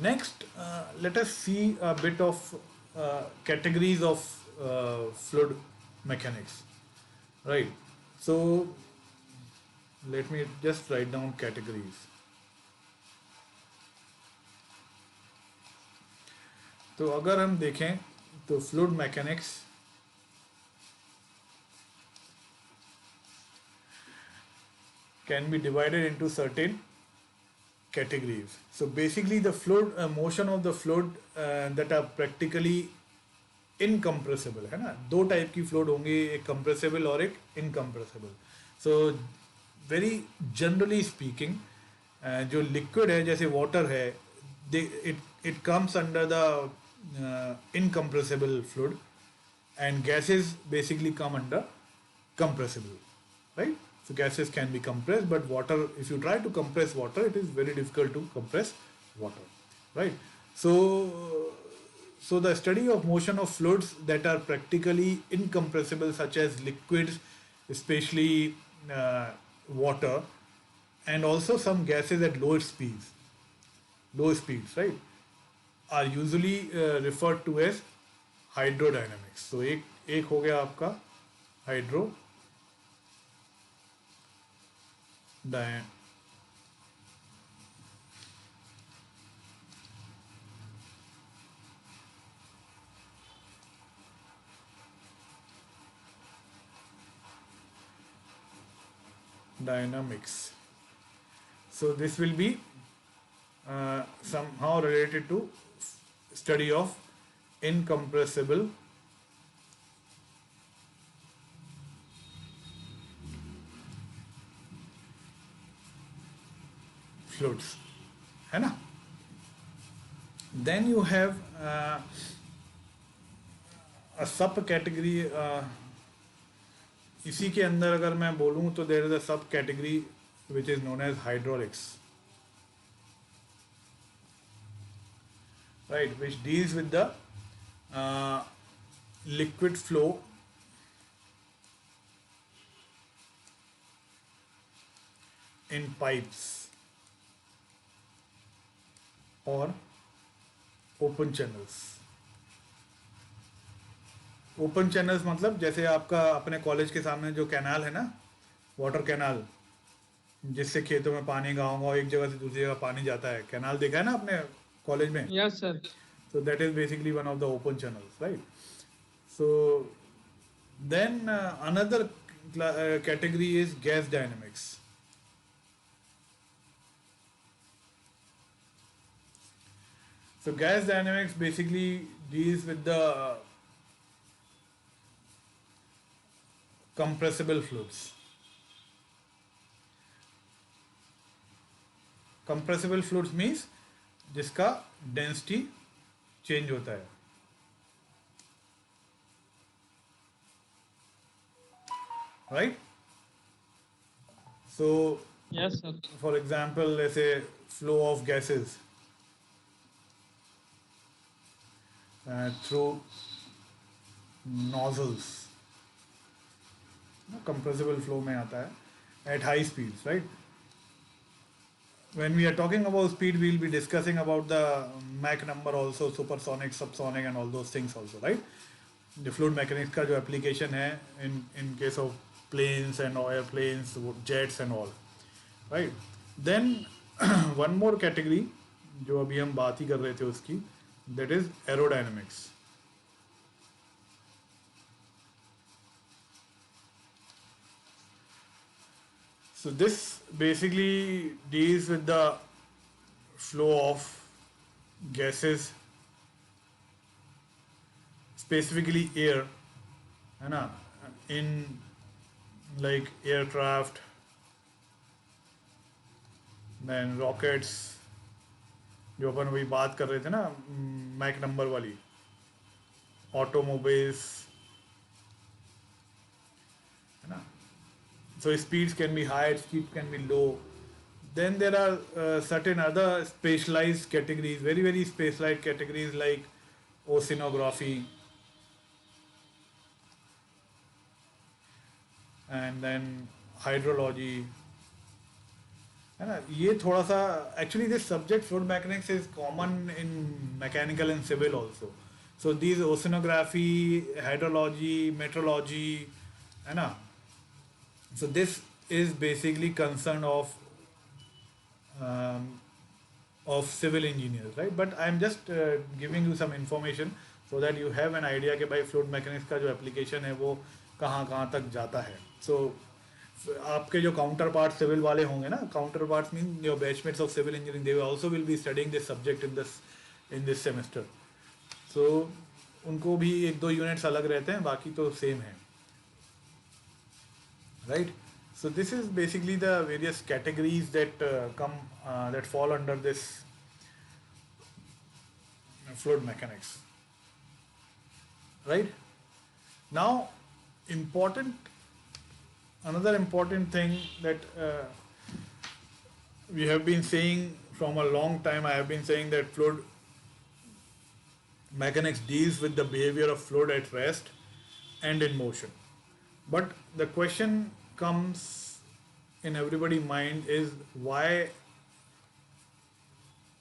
Next, let us see a bit of categories of fluid mechanics. Right. So let me just write down categories. तो अगर हम देखें तो fluid mechanics can be divided into certain categories. So basically the fluid motion of the fluid that are practically incompressible है ना. दो type की fluid होंगी, एक कंप्रेसिबल और एक incompressible. So very generally speaking जो लिक्विड है जैसे वाटर है, it comes under the incompressible fluid and gases basically come under compressible, right? So gases can be compressed, but water, if you try to compress water, it is very difficult to compress water, right? So the study of motion of fluids that are practically incompressible, such as liquids, especially water, and also some gases at low speeds, right, are usually referred to as hydrodynamics. So एक हो गया आपका hydro dynamics. So this will be somehow related to study of incompressible fluids, है ना. Then you have a sub category. इसी के अंदर अगर मैं बोलूँ तो there is a subcategory which is known as hydraulics, right, which deals with the liquid flow in pipes और ओपन चैनल्स. ओपन चैनल्स मतलब जैसे आपका अपने कॉलेज के सामने जो कैनाल है ना, वाटर कैनाल, जिससे खेतों में पानी, गाँव एक जगह से दूसरी जगह पानी जाता है, कैनाल देखा है ना अपने कॉलेज में. Yes, sir. So that is basically one of the open channels, right? So then another category is gas dynamics. So gas dynamics basically deals with the compressible fluids. Compressible fluids means जिसका density change होता है, right. So Yes, sir. For example ऐसे flow of gases through nozzles compressible flow में आता है at high speeds, right. When we are talking about speed, we will be discussing about the Mach number also, supersonic, subsonic and all those things also, right? The fluid mechanics का जो application है in case of planes and airplanes, jets and all, right? Then one more category जो अभी हम बात ही कर रहे थे उसकी, that is aerodynamics. So this basically deals with the flow of gases, specifically air, है ना, in like aircraft, then rockets, जो अपन अभी बात कर रहे थे ना मैक नंबर वाली, automobiles, है ना. So speeds can be high, speed can be low. Then there are certain other specialized categories, very very specialized categories like oceanography, and then hydrology, है ना. ये थोड़ा सा actually this subject fluid mechanics is common in mechanical and civil also. So these oceanography, hydrology, metrology, है ना. So this is basically concern um, of civil engineers, right? But I'm just giving you some information so that you have an idea कि भाई fluid mechanics का जो application है वो कहाँ कहाँ तक जाता है. So आपके जो काउंटर पार्ट सिविल वाले होंगे ना, counterpart mean your batchmates of civil engineering, they also will be studying this subject in this semester. So उनको भी एक दो यूनिट्स अलग रहते हैं, बाकी तो सेम है, right? So this is basically the various categories that that fall under this fluid mechanics, right? Now, important another important thing that we have been saying from a long time. I have been saying that fluid mechanics deals with the behavior of fluid at rest and in motion. But the question comes in everybody's mind is why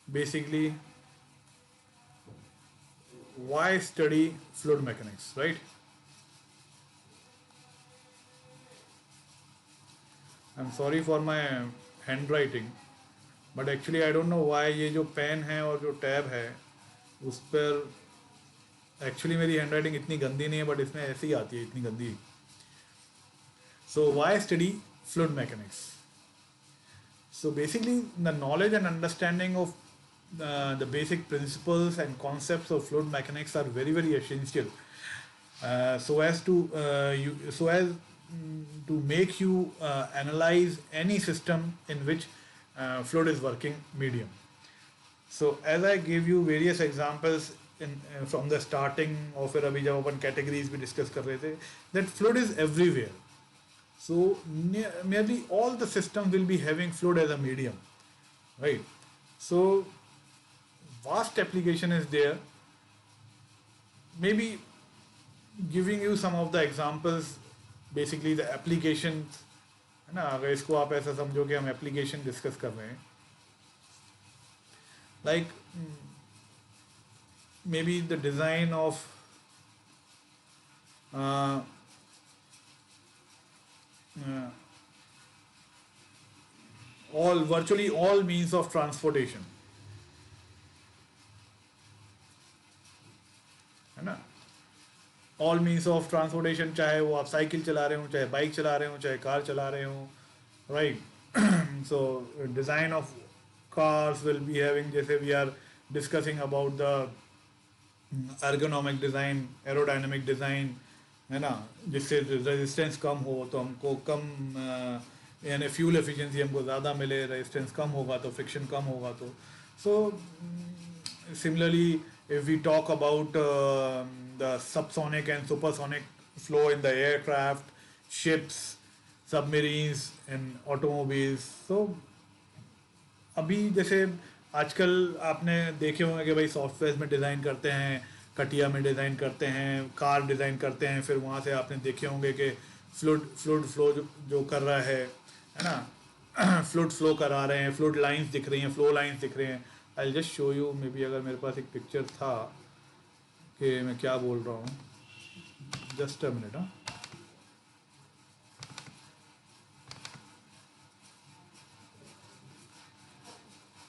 basically why study fluid mechanics, right? I'm sorry for my handwriting, but actually I don't know why ये जो pen है और जो tab है उस पर actually मेरी handwriting इतनी गंदी नहीं है, बट इसमें ऐसी ही आती है इतनी गंदी. So why study fluid mechanics? So basically the knowledge and understanding of the basic principles and concepts of fluid mechanics are very very essential, so as to make you analyze any system in which fluid is working medium. So as I gave you various examples in from the starting, और फिर अभी जब अपन categories भी discuss कर रहे थे, that fluid is everywhere. So nearly all the systems will be having fluid as a medium, right? So vast application is there. Maybe giving you some of the examples, basically the applications, है ना. अगर इसको आप ऐसा समझो कि हम application discuss कर रहे हैं, like maybe the design of uh, virtually all means of transportation, है ना. ऑल मीन्स ऑफ ट्रांसपोर्टेशन, चाहे वो आप साइकिल चला रहे हो, चाहे बाइक चला रहे हो, चाहे कार चला रहे हो, right. So design of cars will be having, जैसे we are discussing about the ergonomic design, aerodynamic design, है ना, जिससे रेजिस्टेंस कम हो तो हमको कम यानी फ्यूल एफिशिएंसी हमको ज़्यादा मिले, रेजिस्टेंस कम होगा तो फ्रिक्शन कम होगा. तो so similarly if we talk about the subsonic and supersonic flow in the aircraft, ships, submarines and automobiles. So अभी जैसे आजकल आपने देखे होंगे कि भाई सॉफ्टवेयर में डिज़ाइन करते हैं, कटिया में डिज़ाइन करते हैं, कार डिज़ाइन करते हैं, फिर वहाँ से आपने देखे होंगे कि फ्लूइड फ्लो जो कर रहा है ना, फ्लूइड फ्लो करा रहे हैं, फ्लूइड लाइंस दिख रही हैं, फ्लो लाइंस दिख रहे हैं. I just show you, may be अगर मेरे पास एक पिक्चर था कि मैं क्या बोल रहा हूँ, जस्ट अ मिनट. हाँ,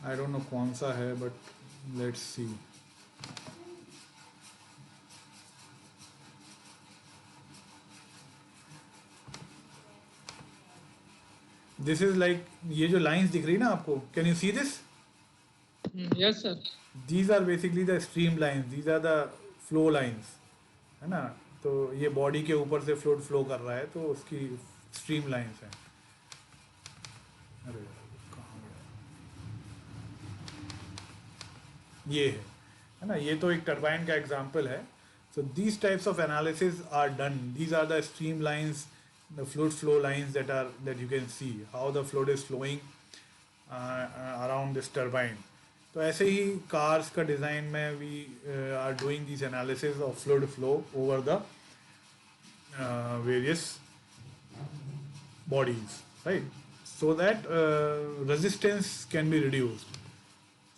आई डोंट नो कौन सा है, but let's see. This is like, ये जो लाइंस दिख रही है ना आपको, can you see this? Yes, sir. These are basically the stream lines, these are the flow lines, है ना. तो ये बॉडी के ऊपर से फ्लूइड फ्लो कर रहा है, तो उसकी स्ट्रीम लाइंस हैं. अरे कहाँ गया, ये है ना. ये तो एक टरबाइन का एग्जांपल है. So these types of analysis are done, these are the streamlines, the fluid flow lines that you can see how the fluid is flowing around this turbine. तो ऐसे ही कार्स का design में we are doing this analysis of fluid flow over the various bodies, right. so that resistance can be reduced.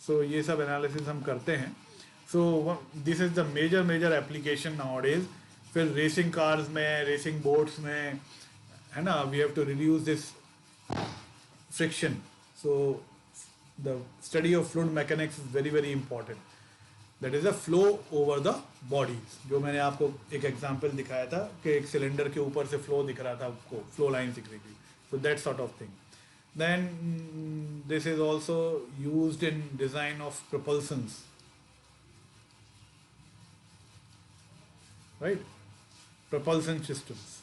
So ये सब analysis हम करते हैं. So this is the major application nowadays. फिर racing cars में, racing boats में, है ना, we have to reduce this friction. So the study of fluid mechanics is very important. That is a flow over the bodies. जो मैंने आपको एक example दिखाया था कि एक सिलेंडर के ऊपर से फ्लो दिख रहा था, आपको फ्लो लाइन दिख रही थी. So that sort of thing. Then this is also used in design of propulsions, right? Propulsion systems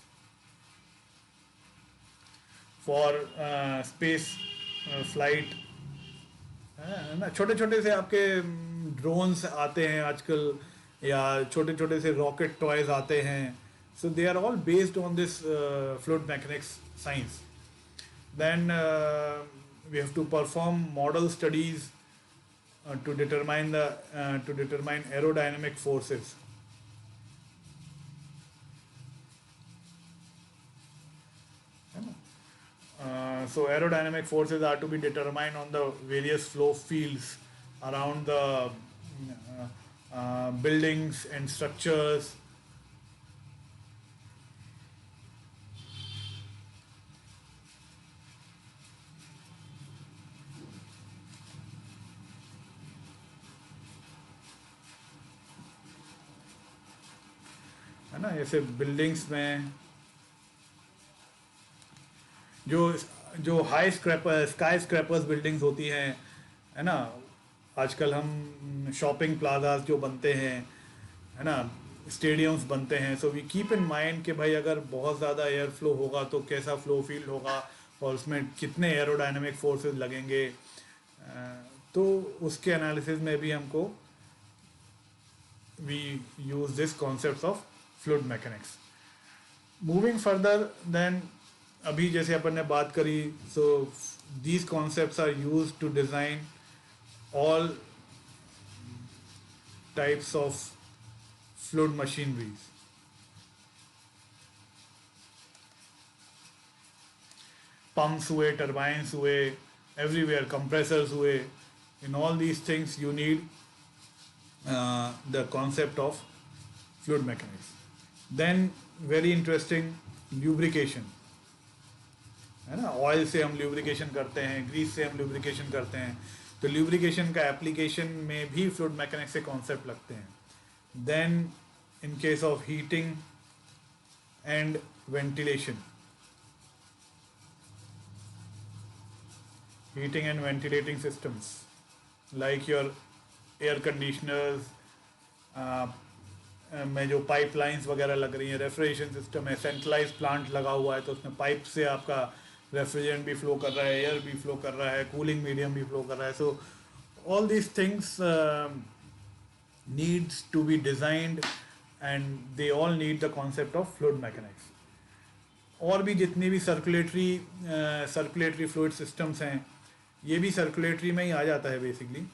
for space flight. है ना, छोटे छोटे से आपके ड्रोन्स आते हैं आजकल, या छोटे छोटे से रॉकेट टॉयज आते हैं. So they are all based on this fluid mechanics science. Then we have to perform model studies to determine aerodynamic forces. So aerodynamic forces are to be determined on the various flow fields around the buildings and structures. है ना, ऐसे buildings में जो high sky scrapers buildings होती हैं, है ना, आजकल हम शॉपिंग प्लाजाज जो बनते हैं, है ना, स्टेडियम्स बनते हैं. So we keep in mind कि भाई अगर बहुत ज़्यादा एयर फ्लो होगा तो कैसा फ्लो फील्ड होगा और उसमें कितने एरोडायनेमिक फोर्सेस लगेंगे. तो उसके एनालिसिस में भी हमको we use this concept of fluid mechanics. Moving further, then अभी जैसे अपन ने बात करी, so these concepts are use to design all types of fluid machineries. Pumps हुए, टर्बाइन्स हुए, एवरीवेयर कंप्रेसर्स हुए. In all these things you need the concept of fluid mechanics. Then very interesting, lubrication, है ना. Oil से हम lubrication करते हैं, Greece से हम ल्यूब्रिकेशन करते हैं. तो ल्यूब्रिकेशन का एप्लीकेशन में भी फ्लूइड मैकेनिक्स से कॉन्सेप्ट लगते हैं. Then in case of heating and ventilation, heating and ventilating systems like your air conditioners, में जो पाइपलाइंस वगैरह लग रही हैं, रेफ्रिजरेशन सिस्टम है, सेंट्रलाइज प्लांट लगा हुआ है तो उसमें पाइप से आपका रेफ्रिजरेंट भी फ्लो कर रहा है, एयर भी फ्लो कर रहा है, कूलिंग मीडियम भी फ्लो कर रहा है. So all these things needs to be designed and they all need the concept of fluid mechanics. और भी जितनी भी सर्कुलेटरी फ्लूइड सिस्टम्स हैं, ये भी सर्कुलेटरी में ही आ जाता है basically.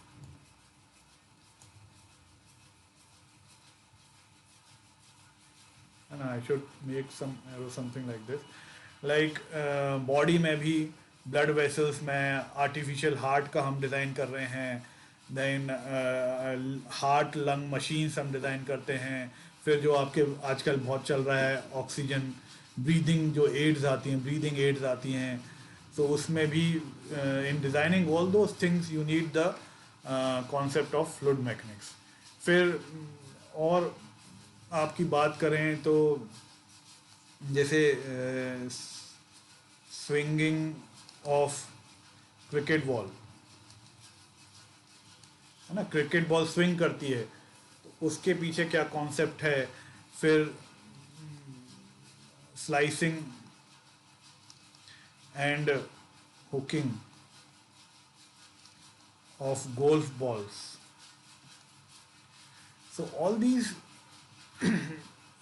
And I should make some arrow something like this. Like body में भी ब्लड वेसल्स में आर्टिफिशियल हार्ट का हम डिज़ाइन कर रहे हैं. देन हार्ट लंग मशीन्स हम डिज़ाइन करते हैं. फिर जो आपके आजकल बहुत चल रहा है ऑक्सीजन ब्रीदिंग जो एड्स आती हैं, ब्रीदिंग एड्स आती हैं. तो उसमें भी इन designing all those things you need the concept of fluid mechanics. फिर और आपकी बात करें तो जैसे स्विंगिंग ऑफ क्रिकेट बॉल, है ना, क्रिकेट बॉल स्विंग करती है तो उसके पीछे क्या कॉन्सेप्ट है. फिर slicing and hooking of golf balls. So all these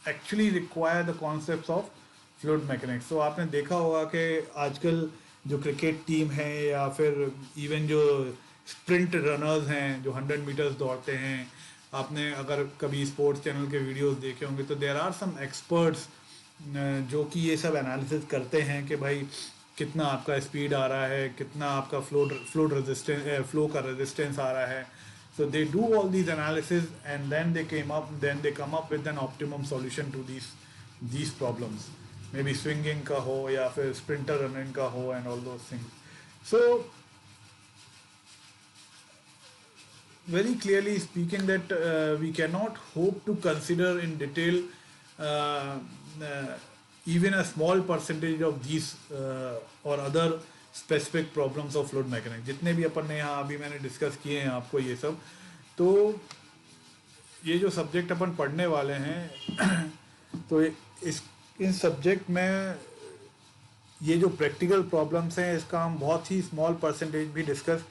actually require the concepts of fluid mechanics. तो आपने देखा होगा कि आजकल जो क्रिकेट टीम है या फिर इवन जो स्प्रिंट रनर्स हैं जो 100 मीटर्स दौड़ते हैं, आपने अगर कभी स्पोर्ट्स चैनल के वीडियोस देखे होंगे तो देयर आर सम एक्सपर्ट्स जो कि ये सब एनालिसिस करते हैं कि भाई कितना आपका स्पीड आ रहा है, कितना आपका फ्लो का रेजिस्टेंस आ रहा है. So they do all these analysis and then they come up with an optimum solution to these problems. Maybe swinging का हो या फिर sprinter running का हो and all those things. So very clearly speaking that we cannot hope to consider in detail uh, uh, even a small percentage of these or other specific problems of fluid mechanics. जितने भी अपन ने यहाँ अभी मैंने discuss किए हैं आपको ये सब, तो ये जो सब्जेक्ट अपन पढ़ने वाले हैं तो इस सब्जेक्ट में ये जो प्रैक्टिकल प्रॉब्लम्स हैं इसका हम बहुत ही स्मॉल परसेंटेज भी डिस्कस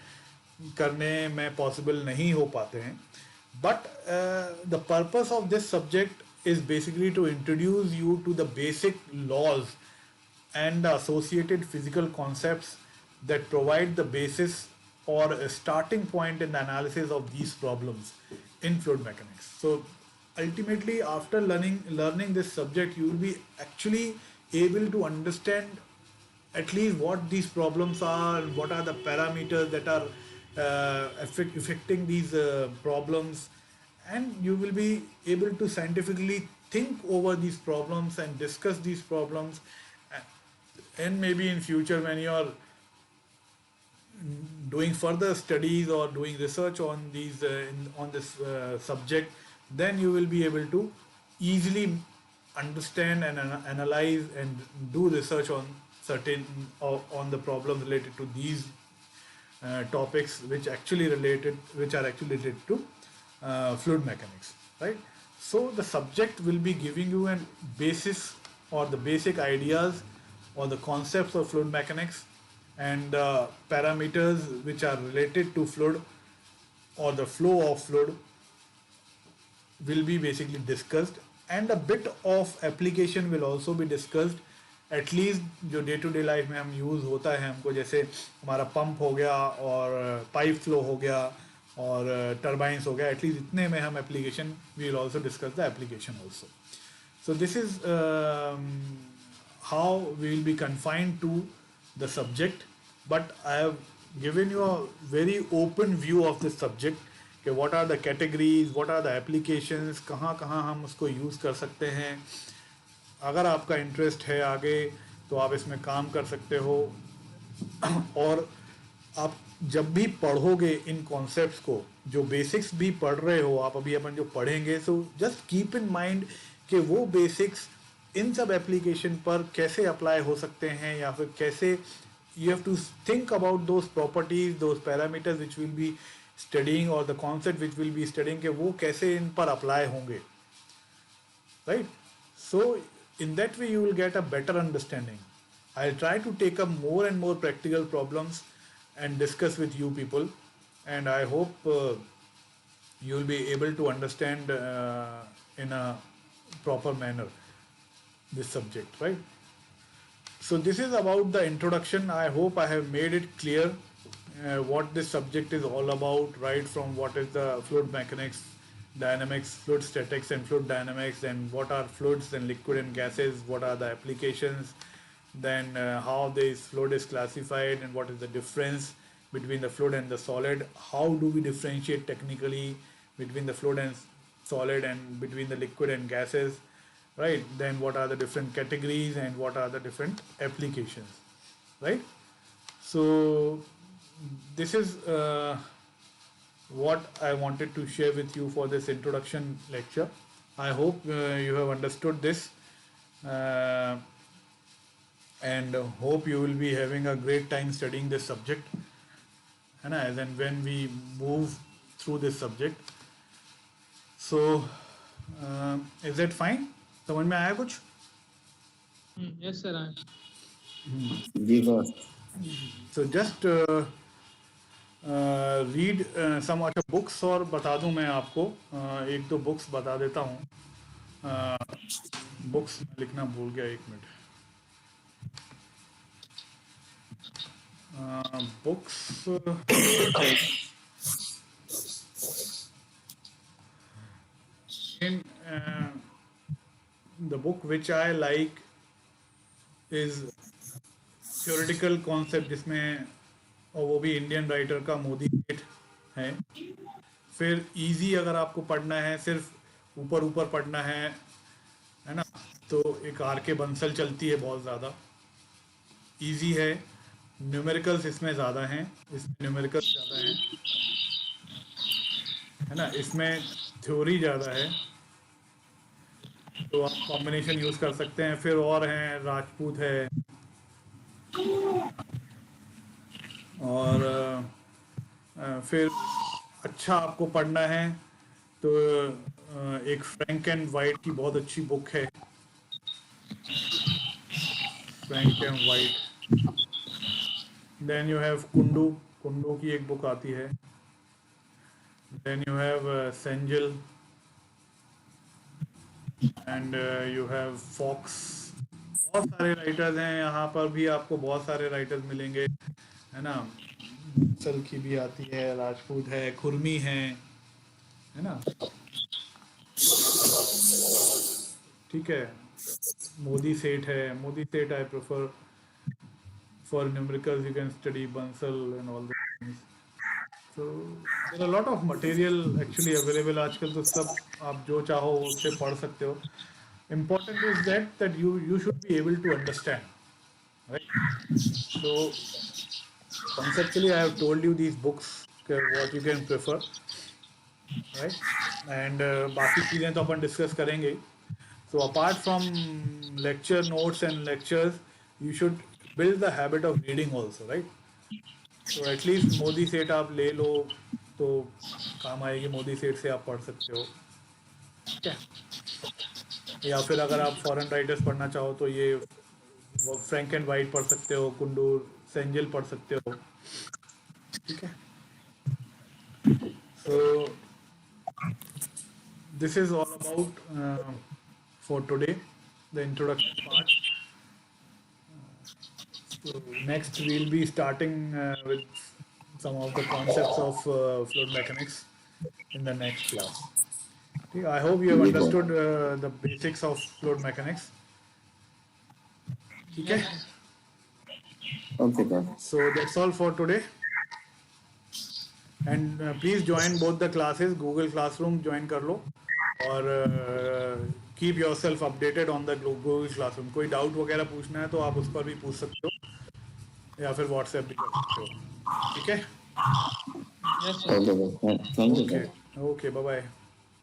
करने में पॉसिबल नहीं हो पाते हैं. But the purpose of this subject is basically to introduce you to the basic laws and the associated physical concepts that provide the basis or a starting point in the analysis of these problems in fluid mechanics. So ultimately after learning this subject you will be actually able to understand at least what these problems are, what are the parameters that are affecting these problems, and you will be able to scientifically think over these problems and discuss these problems. And maybe in future when you are doing further studies or doing research on on this subject, then you will be able to easily understand and analyze and do research on certain on the problem related to these topics which are actually related to fluid mechanics, right? So the subject will be giving you a basis or the basic ideas or the concepts of fluid mechanics and parameters which are related to fluid or the flow of fluid will be basically discussed, and a bit of application will also be discussed. At least जो day to day life में हम use होता है हमको, जैसे हमारा pump हो गया और पाइप फ्लो हो गया और टर्बाइंस हो गया, एटलीस्ट इतने में हम application we will also discuss the application also. So this is how we will be confined to the subject, but I have given you a very open view of this subject कि what are the categories, what are the applications, कहाँ कहाँ हम उसको use कर सकते हैं. अगर आपका इंटरेस्ट है आगे तो आप इसमें काम कर सकते हो और आप जब भी पढ़ोगे इन कॉन्सेप्ट्स को, जो बेसिक्स भी पढ़ रहे हो आप अभी अपन जो पढ़ेंगे, so just keep in mind कि वो बेसिक्स इन सब एप्लीकेशन पर कैसे अप्लाई हो सकते हैं या फिर कैसे you have to think about those properties, those parameters which will be studying or the concept which will be studying कि वो कैसे इन पर अप्लाई होंगे, right? So in that way you will get a better understanding. I'll try to take up more and more practical problems and discuss with you people, and I hope you will be able to understand in a proper manner this subject, right? So this is about the introduction. I hope I have made it clear what this subject is all about, right from what is the fluid mechanics, dynamics, fluid statics and fluid dynamics, and what are fluids and liquid and gases, what are the applications, then how this fluid is classified and what is the difference between the fluid and the solid, how do we differentiate technically between the fluid and solid and between the liquid and gases, right? Then what are the different categories and what are the different applications, right? So this is what I wanted to share with you for this introduction lecture. I hope you have understood this and hope you will be having a great time studying this subject, and then when we move through this subject. So is that fine? समझ में आया कुछ? Yes, sir. जी boss. So just read some other books और बता दूं मैं आपको एक दो बुक्स बता देता हूँ. बुक्स लिखना भूल गया, एक minute. Books in the book which I like is theoretical concept जिसमें, और वो भी इंडियन राइटर का, मोदी सेठ है। फिर इजी अगर आपको पढ़ना है, सिर्फ ऊपर ऊपर पढ़ना है ना, तो एक आर के बंसल चलती है, बहुत ज़्यादा इजी है। न्यूमेरिकल्स इसमें ज़्यादा हैं, इसमें न्यूमेरिकल्स ज़्यादा हैं, है ना, इसमें थ्योरी ज़्यादा है, तो आप कॉम्बिनेशन यूज़ कर सकते हैं। फिर और हैं, राजपूत है, और फिर अच्छा आपको पढ़ना है तो एक फ्रैंक एंड वाइट की बहुत अच्छी बुक है, Frank and White. Then you have Kundu, Kundu की एक बुक आती है। Then you have Cengel, and you have Fox. बहुत सारे राइटर्स हैं, यहाँ पर भी आपको बहुत सारे राइटर्स मिलेंगे, है ना। बंसल की भी आती है, राजपूत है, खुरमी है ना, ठीक है। मोदी सेठ है, मोदी सेठ I prefer for numericals, you can study Bansal and all things. So there are lot of material actually available आजकल, तो सब आप जो चाहो उससे पढ़ सकते हो। Important is that you should be able to understand, right? So conceptually I have told you these books, what you can prefer, right? And बाकी चीज़ें तो अपन डिस्कस करेंगे। So apart from lecture notes and lectures, you should build the habit of reading also, right? So at least Modi सेठ आप ले लो तो काम आएगी, मोदी सेठ से आप पढ़ सकते हो, ठीक है। या फिर अगर आप फॉरेन राइटर्स पढ़ना चाहो तो ये फ्रैंक एंड वाइट पढ़ सकते हो, कुंडूर, सेंजिल पढ़ सकते हो, ठीक है। सो this is all about for today, the introduction part. So next we'll be starting with some of the concepts of fluid mechanics in the next class. Okay, I hope you have understood the basics of fluid mechanics. Okay. Okay, sir. So that's all for today. And please join both the classes. Google Classroom join कर लो, और keep yourself updated on the Google Classroom. कोई doubt वगैरह पूछना है तो आप उस पर भी पूछ सकते हो, या फिर व्हाट्सएप भी कर सकते हो, ठीक है। Yes, sir. Okay, sir. Thank you, sir. Okay, bye bye.